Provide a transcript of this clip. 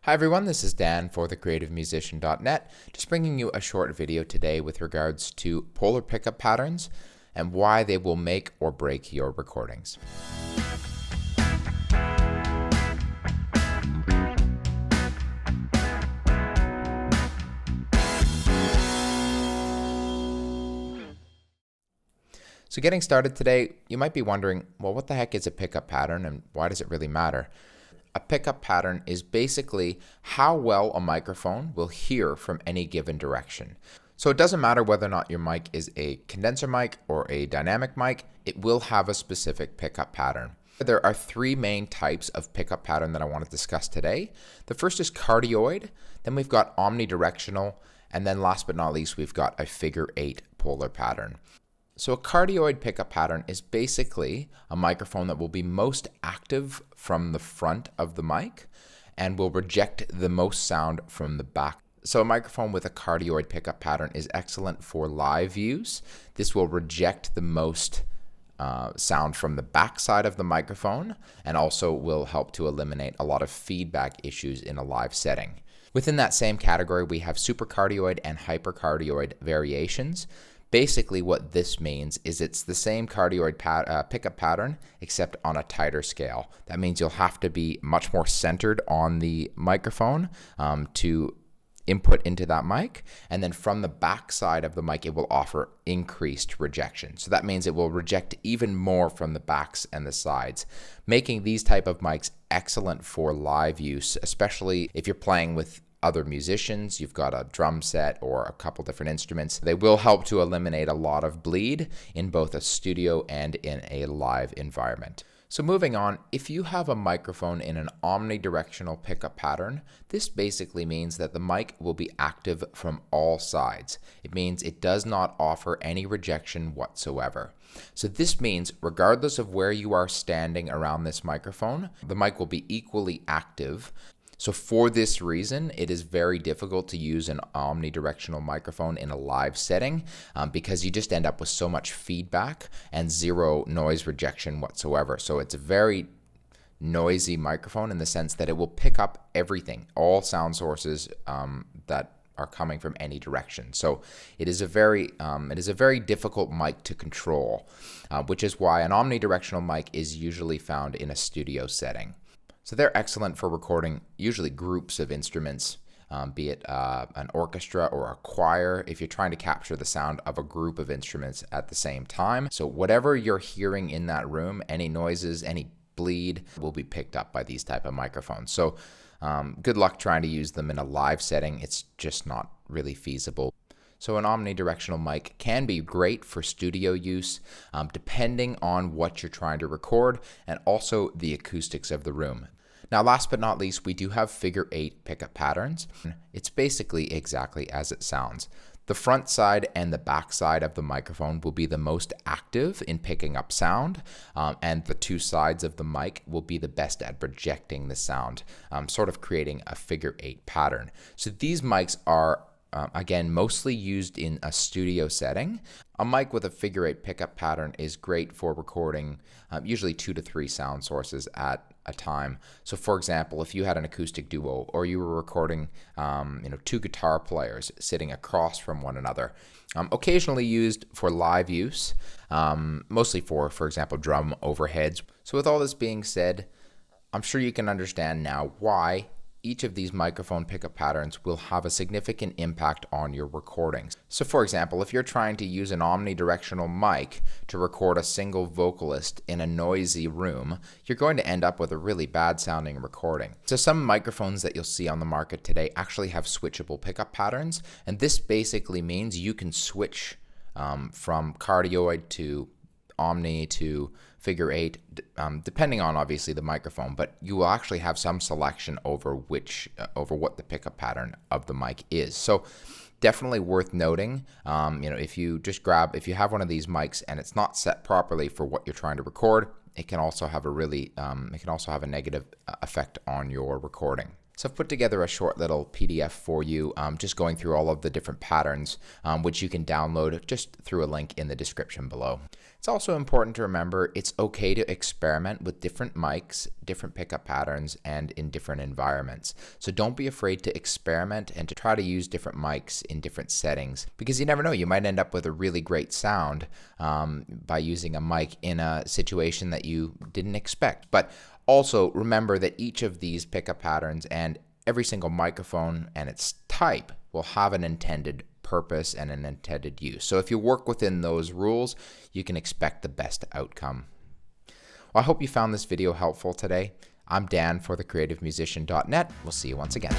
Hi everyone, this is Dan for thecreativemusician.net, just bringing you a short video today with regards to polar pickup patterns and why they will make or break your recordings. So getting started today, you might be wondering, well, what the heck is a pickup pattern and why does it really matter? A pickup pattern is basically how well a microphone will hear from any given direction. So it doesn't matter whether or not your mic is a condenser mic or a dynamic mic, it will have a specific pickup pattern. There are three main types of pickup pattern that I want to discuss today. The first is cardioid, then we've got omnidirectional, and then last but not least, we've got a figure 8 polar pattern. So a cardioid pickup pattern is basically a microphone that will be most active from the front of the mic and will reject the most sound from the back. So a microphone with a cardioid pickup pattern is excellent for live use. This will reject the most sound from the back side of the microphone and also will help to eliminate a lot of feedback issues in a live setting. Within that same category, we have supercardioid and hypercardioid variations. Basically what this means is it's the same cardioid pickup pattern except on a tighter scale. That means you'll have to be much more centered on the microphone to input into that mic, and then from the back side of the mic it will offer increased rejection. So that means it will reject even more from the backs and the sides, making these type of mics excellent for live use, especially if you're playing with other musicians, you've got a drum set or a couple different instruments. They will help to eliminate a lot of bleed in both a studio and in a live environment. So moving on, if you have a microphone in an omnidirectional pickup pattern, this basically means that the mic will be active from all sides. It means it does not offer any rejection whatsoever. So this means regardless of where you are standing around this microphone, the mic will be equally active. So for this reason, it is very difficult to use an omnidirectional microphone in a live setting because you just end up with so much feedback and zero noise rejection whatsoever. So it's a very noisy microphone in the sense that it will pick up everything, all sound sources that are coming from any direction. So it is a very difficult mic to control, which is why an omnidirectional mic is usually found in a studio setting. So they're excellent for recording usually groups of instruments, be it an orchestra or a choir, if you're trying to capture the sound of a group of instruments at the same time. So whatever you're hearing in that room, any noises, any bleed will be picked up by these type of microphones. So good luck trying to use them in a live setting. It's just not really feasible. So an omnidirectional mic can be great for studio use, depending on what you're trying to record and also the acoustics of the room. Now, last but not least, we do have figure 8 pickup patterns. It's basically exactly as it sounds. The front side and the back side of the microphone will be the most active in picking up sound, and the two sides of the mic will be the best at projecting the sound, sort of creating a figure 8 pattern. So these mics are again, mostly used in a studio setting. A mic with a figure 8 pickup pattern is great for recording usually 2 to 3 sound sources at a time. So for example, if you had an acoustic duo or you were recording 2 guitar players sitting across from one another, occasionally used for live use, mostly for example, drum overheads. So with all this being said, I'm sure you can understand now why each of these microphone pickup patterns will have a significant impact on your recordings. So for example, if you're trying to use an omnidirectional mic to record a single vocalist in a noisy room, you're going to end up with a really bad sounding recording. So some microphones that you'll see on the market today actually have switchable pickup patterns, and this basically means you can switch from cardioid to omni to figure 8, depending on obviously the microphone, but you will actually have some selection over what the pickup pattern of the mic is. So definitely worth noting, if you have one of these mics and it's not set properly for what you're trying to record, it can also have a negative effect on your recording. So I've put together a short little PDF for you, just going through all of the different patterns, which you can download just through a link in the description below. It's also important to remember it's okay to experiment with different mics, different pickup patterns, and in different environments. So don't be afraid to experiment and to try to use different mics in different settings, because you never know, you might end up with a really great sound by using a mic in a situation that you didn't expect. But also remember that each of these pickup patterns and every single microphone and its type will have an intended purpose and an intended use. So if you work within those rules, you can expect the best outcome. Well, I hope you found this video helpful today. I'm Dan for thecreativemusician.net. We'll see you once again.